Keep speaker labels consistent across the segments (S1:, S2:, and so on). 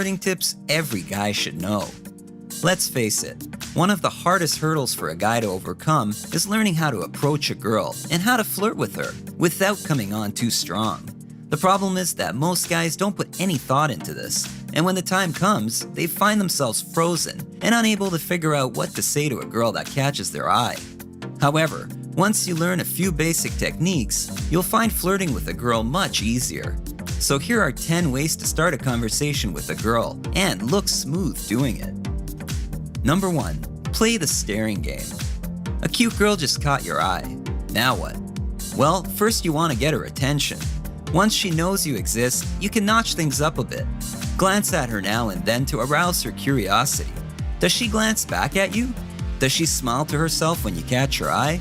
S1: flirting tips every guy should know. Let's face it, one of the hardest hurdles for a guy to overcome is learning how to approach a girl and how to flirt with her without coming on too strong. The problem is that most guys don't put any thought into this, and when the time comes, they find themselves frozen and unable to figure out what to say to a girl that catches their eye. However, once you learn a few basic techniques, you'll find flirting with a girl much easier. So here are 10 ways to start a conversation with a girl and look smooth doing it. Number 1. Play the staring game. A cute girl just caught your eye. Now what? Well, first you want to get her attention. Once she knows you exist, you can notch things up a bit. Glance at her now and then to arouse her curiosity. Does she glance back at you? Does she smile to herself when you catch her eye?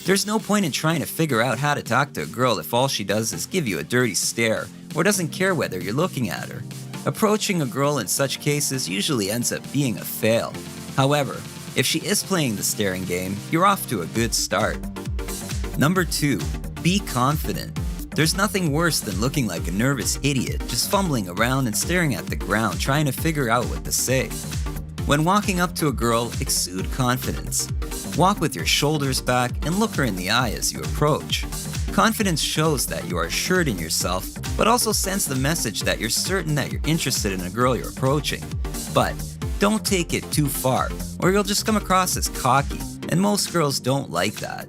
S1: There's no point in trying to figure out how to talk to a girl if all she does is give you a dirty stare or doesn't care whether you're looking at her. Approaching a girl in such cases usually ends up being a fail. However, if she is playing the staring game, you're off to a good start. Number 2. Be confident. There's nothing worse than looking like a nervous idiot, just fumbling around and staring at the ground trying to figure out what to say. When walking up to a girl, exude confidence. Walk with your shoulders back and look her in the eye as you approach. Confidence shows that you are assured in yourself, but also sends the message that you're certain that you're interested in a girl you're approaching. But don't take it too far, or you'll just come across as cocky, and most girls don't like that.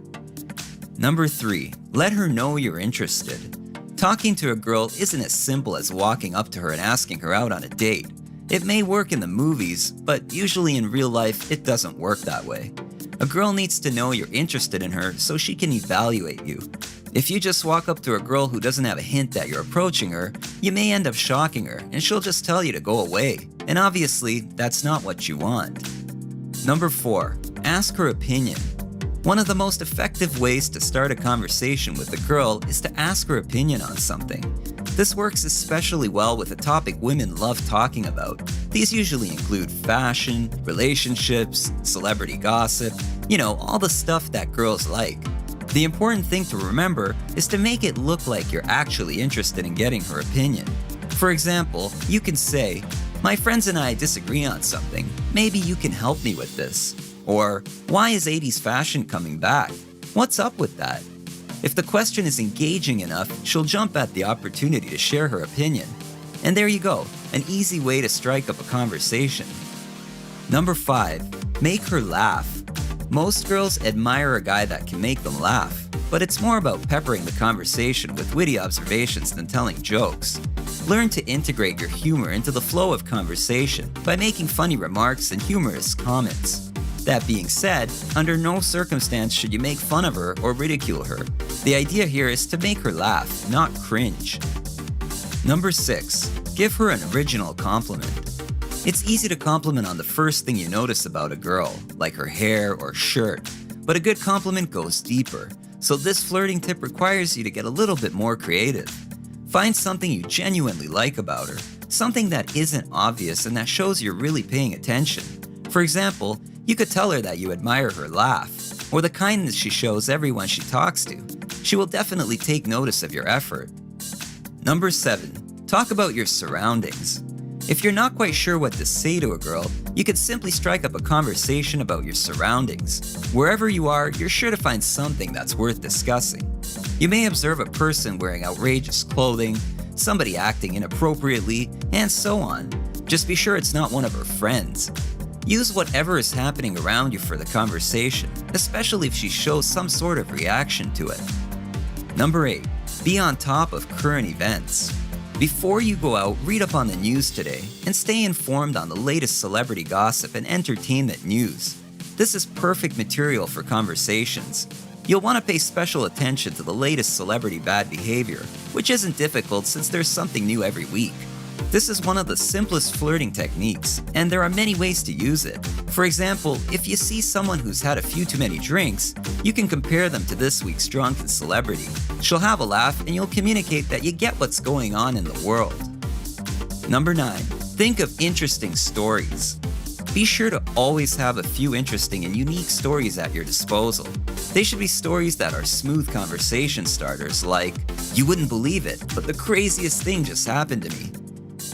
S1: Number 3. Let her know you're interested. Talking to a girl isn't as simple as walking up to her and asking her out on a date. It may work in the movies, but usually in real life it doesn't work that way. A girl needs to know you're interested in her so she can evaluate you. If you just walk up to a girl who doesn't have a hint that you're approaching her, you may end up shocking her and she'll just tell you to go away. And obviously, that's not what you want. Number 4. Ask her opinion. One of the most effective ways to start a conversation with a girl is to ask her opinion on something. This works especially well with a topic women love talking about. These usually include fashion, relationships, celebrity gossip, all the stuff that girls like. The important thing to remember is to make it look like you're actually interested in getting her opinion. For example, you can say, "My friends and I disagree on something. Maybe you can help me with this." Or, "Why is 80s fashion coming back? What's up with that?" If the question is engaging enough, she'll jump at the opportunity to share her opinion. And there you go, an easy way to strike up a conversation. Number 5. Make her laugh. Most girls admire a guy that can make them laugh, but it's more about peppering the conversation with witty observations than telling jokes. Learn to integrate your humor into the flow of conversation by making funny remarks and humorous comments. That being said, under no circumstance should you make fun of her or ridicule her. The idea here is to make her laugh, not cringe. Number 6. Give her an original compliment. It's easy to compliment on the first thing you notice about a girl, like her hair or shirt, but a good compliment goes deeper, so this flirting tip requires you to get a little bit more creative. Find something you genuinely like about her, something that isn't obvious and that shows you're really paying attention. For example, you could tell her that you admire her laugh, or the kindness she shows everyone she talks to. She will definitely take notice of your effort. Number 7. Talk about your surroundings. If you're not quite sure what to say to a girl, you could simply strike up a conversation about your surroundings. Wherever you are, you're sure to find something that's worth discussing. You may observe a person wearing outrageous clothing, somebody acting inappropriately, and so on. Just be sure it's not one of her friends. Use whatever is happening around you for the conversation, especially if she shows some sort of reaction to it. Number 8. Be on top of current events. Before you go out, read up on the news today and stay informed on the latest celebrity gossip and entertainment news. This is perfect material for conversations. You'll want to pay special attention to the latest celebrity bad behavior, which isn't difficult since there's something new every week. This is one of the simplest flirting techniques, and there are many ways to use it. For example, if you see someone who's had a few too many drinks, you can compare them to this week's drunken celebrity. She'll have a laugh and you'll communicate that you get what's going on in the world. Number 9. Think of interesting stories. Be sure to always have a few interesting and unique stories at your disposal. They should be stories that are smooth conversation starters like, "You wouldn't believe it, but the craziest thing just happened to me."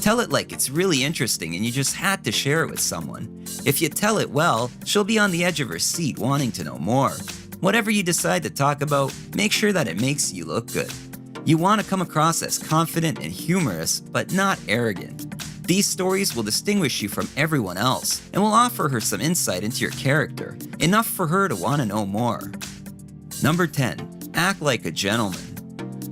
S1: Tell it like it's really interesting and you just had to share it with someone. If you tell it well, she'll be on the edge of her seat wanting to know more. Whatever you decide to talk about, make sure that it makes you look good. You want to come across as confident and humorous, but not arrogant. These stories will distinguish you from everyone else and will offer her some insight into your character, enough for her to want to know more. Number 10. Act like a gentleman.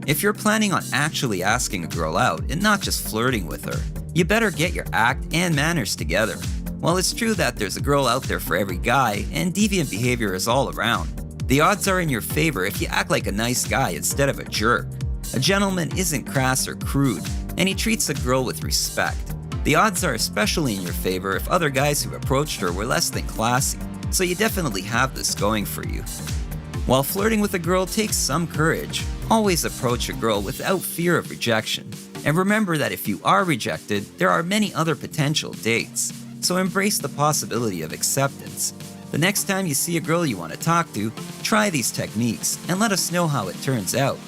S1: If you're planning on actually asking a girl out and not just flirting with her, you better get your act and manners together. While it's true that there's a girl out there for every guy and deviant behavior is all around, the odds are in your favor if you act like a nice guy instead of a jerk. A gentleman isn't crass or crude, and he treats a girl with respect. The odds are especially in your favor if other guys who approached her were less than classy, so you definitely have this going for you. While flirting with a girl takes some courage, always approach a girl without fear of rejection. And remember that if you are rejected, there are many other potential dates, so embrace the possibility of acceptance. The next time you see a girl you want to talk to, try these techniques and let us know how it turns out.